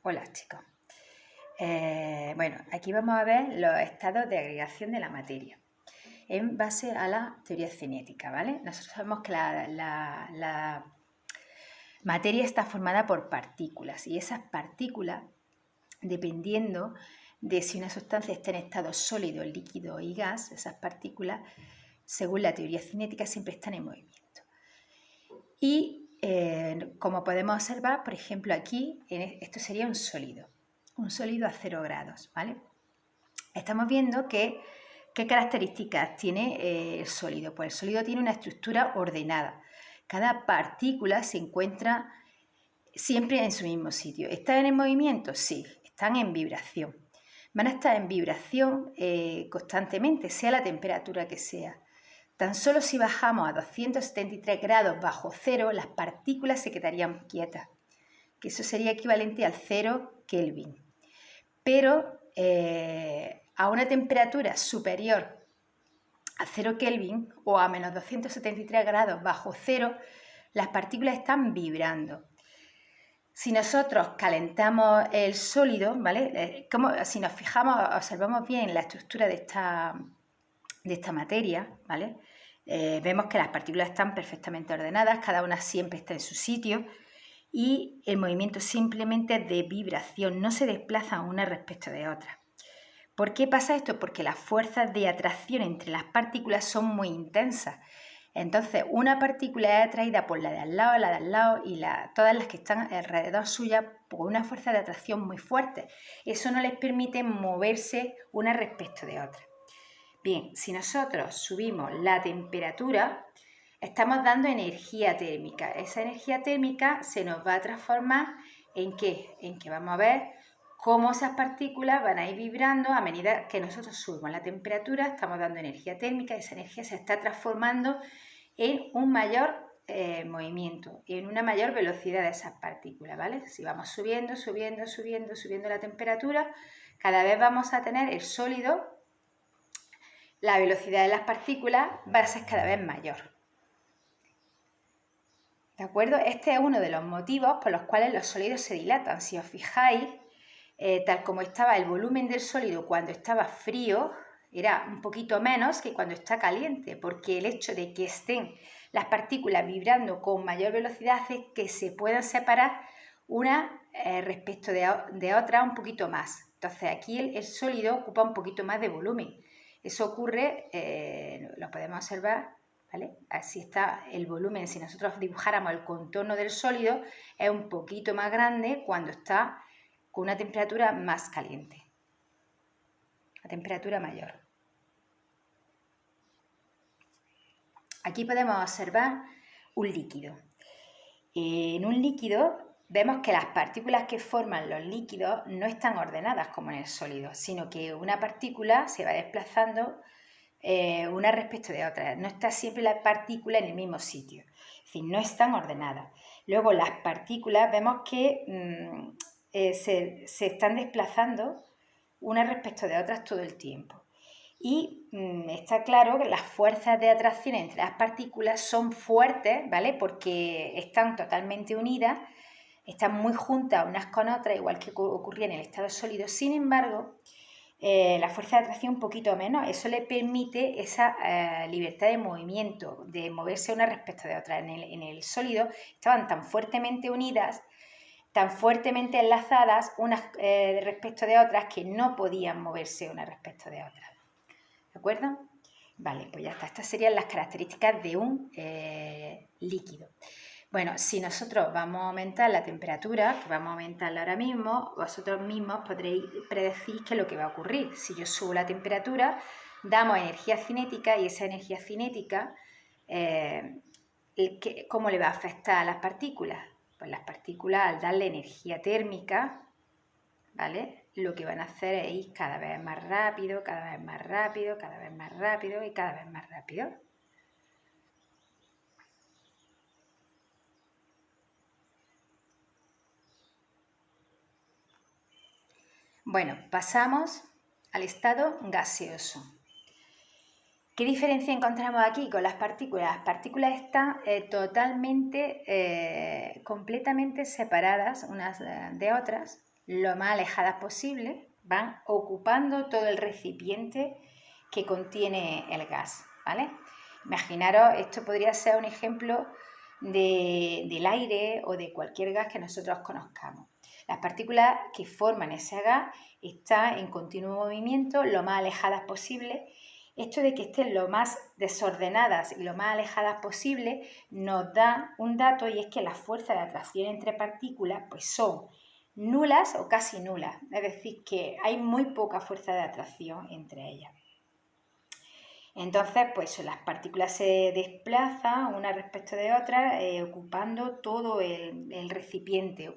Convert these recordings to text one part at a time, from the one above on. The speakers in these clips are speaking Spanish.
Hola chicos. Bueno, aquí vamos a ver los estados de agregación de la materia en base a la teoría cinética, ¿vale? Nosotros sabemos que la materia está formada por partículas y esas partículas, dependiendo de si una sustancia está en estado sólido, líquido y gas, esas partículas, según la teoría cinética, siempre están en movimiento. Y como podemos observar, por ejemplo, aquí, esto sería un sólido a 0 grados, ¿vale? Estamos viendo qué características tiene el sólido. Pues el sólido tiene una estructura ordenada. Cada partícula se encuentra siempre en su mismo sitio. ¿Están en movimiento? Sí, están en vibración. Van a estar en vibración constantemente, sea la temperatura que sea. Tan solo si bajamos a 273 grados bajo cero, las partículas se quedarían quietas, que eso sería equivalente al 0 Kelvin. Pero a una temperatura superior a 0 Kelvin o a menos 273 grados bajo cero, las partículas están vibrando. Si nosotros calentamos el sólido, ¿vale? Si nos fijamos, observamos bien la estructura de esta materia, ¿vale? Vemos que las partículas están perfectamente ordenadas, cada una siempre está en su sitio y el movimiento simplemente es de vibración, no se desplazan una respecto de otra. ¿Por qué pasa esto? Porque las fuerzas de atracción entre las partículas son muy intensas. Entonces, una partícula es atraída por la de al lado y todas las que están alrededor suya por una fuerza de atracción muy fuerte. Eso no les permite moverse una respecto de otra. Bien, si nosotros subimos la temperatura, estamos dando energía térmica. Esa energía térmica se nos va a transformar ¿en qué? En que vamos a ver cómo esas partículas van a ir vibrando a medida que nosotros subimos la temperatura, estamos dando energía térmica y esa energía se está transformando en un mayor movimiento, en una mayor velocidad de esas partículas, ¿vale? Si vamos subiendo la temperatura, cada vez vamos a tener el sólido, la velocidad de las partículas va a ser cada vez mayor. ¿De acuerdo? Este es uno de los motivos por los cuales los sólidos se dilatan. Si os fijáis, tal como estaba el volumen del sólido cuando estaba frío, era un poquito menos que cuando está caliente, porque el hecho de que estén las partículas vibrando con mayor velocidad hace que se puedan separar una respecto de otra un poquito más. Entonces aquí el sólido ocupa un poquito más de volumen. Eso ocurre, lo podemos observar, ¿vale? Así está el volumen. Si nosotros dibujáramos el contorno del sólido, es un poquito más grande cuando está con una temperatura más caliente, a temperatura mayor. Aquí podemos observar un líquido. En un líquido vemos que las partículas que forman los líquidos no están ordenadas como en el sólido, sino que una partícula se va desplazando una respecto de otra. No está siempre la partícula en el mismo sitio, es decir, no están ordenadas. Luego las partículas vemos que se están desplazando unas respecto de otras todo el tiempo. Y está claro que las fuerzas de atracción entre las partículas son fuertes, ¿vale? Porque están totalmente unidas, están muy juntas unas con otras, igual que ocurría en el estado sólido. Sin embargo, la fuerza de atracción un poquito menos, eso le permite esa libertad de movimiento, de moverse una respecto de otra. En el sólido estaban tan fuertemente unidas, tan fuertemente enlazadas unas respecto de otras que no podían moverse una respecto de otras. ¿De acuerdo? Vale, pues ya está. Estas serían las características de un líquido. Bueno, si nosotros vamos a aumentar la temperatura, que vamos a aumentarla ahora mismo, vosotros mismos podréis predecir qué es lo que va a ocurrir. Si yo subo la temperatura, damos energía cinética y esa energía cinética, ¿cómo le va a afectar a las partículas? Pues las partículas, al darle energía térmica, ¿vale? Lo que van a hacer es ir cada vez más rápido, cada vez más rápido, cada vez más rápido y cada vez más rápido. Bueno, pasamos al estado gaseoso. ¿Qué diferencia encontramos aquí con las partículas? Las partículas están completamente separadas unas de otras, lo más alejadas posible, van ocupando todo el recipiente que contiene el gas, ¿vale? Imaginaros, esto podría ser un ejemplo del aire o de cualquier gas que nosotros conozcamos. Las partículas que forman ese gas están en continuo movimiento, lo más alejadas posible. Esto de que estén lo más desordenadas y lo más alejadas posible nos da un dato, y es que las fuerzas de atracción entre partículas pues son nulas o casi nulas, es decir, que hay muy poca fuerza de atracción entre ellas. Entonces, pues las partículas se desplazan una respecto de otra, ocupando todo el recipiente,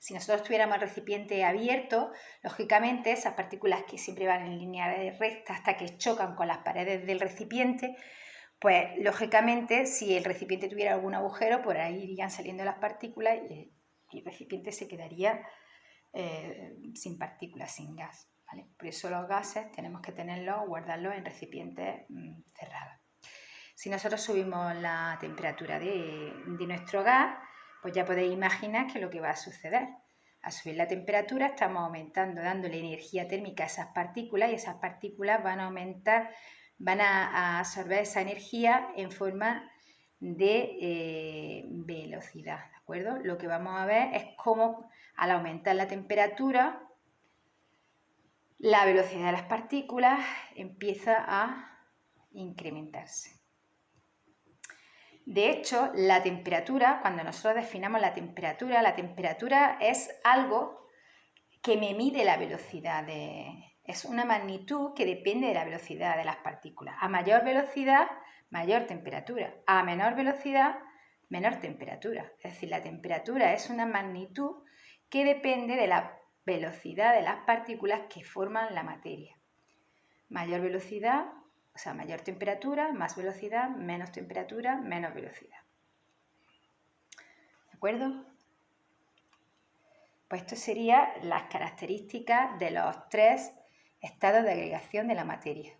Si nosotros tuviéramos el recipiente abierto, lógicamente esas partículas que siempre van en línea recta hasta que chocan con las paredes del recipiente, pues lógicamente si el recipiente tuviera algún agujero, por ahí irían saliendo las partículas y el recipiente se quedaría sin partículas, sin gas. ¿Vale? Por eso los gases tenemos que tenerlos, guardarlos en recipientes cerrados. Si nosotros subimos la temperatura de nuestro gas, pues ya podéis imaginar que lo que va a suceder. Al subir la temperatura estamos aumentando, dándole energía térmica a esas partículas, y esas partículas van a aumentar, van a absorber esa energía en forma de velocidad, ¿de acuerdo? Lo que vamos a ver es cómo al aumentar la temperatura, la velocidad de las partículas empieza a incrementarse. De hecho, la temperatura, cuando nosotros definamos la temperatura es algo que me mide la velocidad, es una magnitud que depende de la velocidad de las partículas. A mayor velocidad, mayor temperatura. A menor velocidad, menor temperatura. Es decir, la temperatura es una magnitud que depende de la velocidad de las partículas que forman la materia. Mayor velocidad, o sea, mayor temperatura, más velocidad, menos temperatura, menos velocidad. ¿De acuerdo? Pues esto serían las características de los 3 estados de agregación de la materia.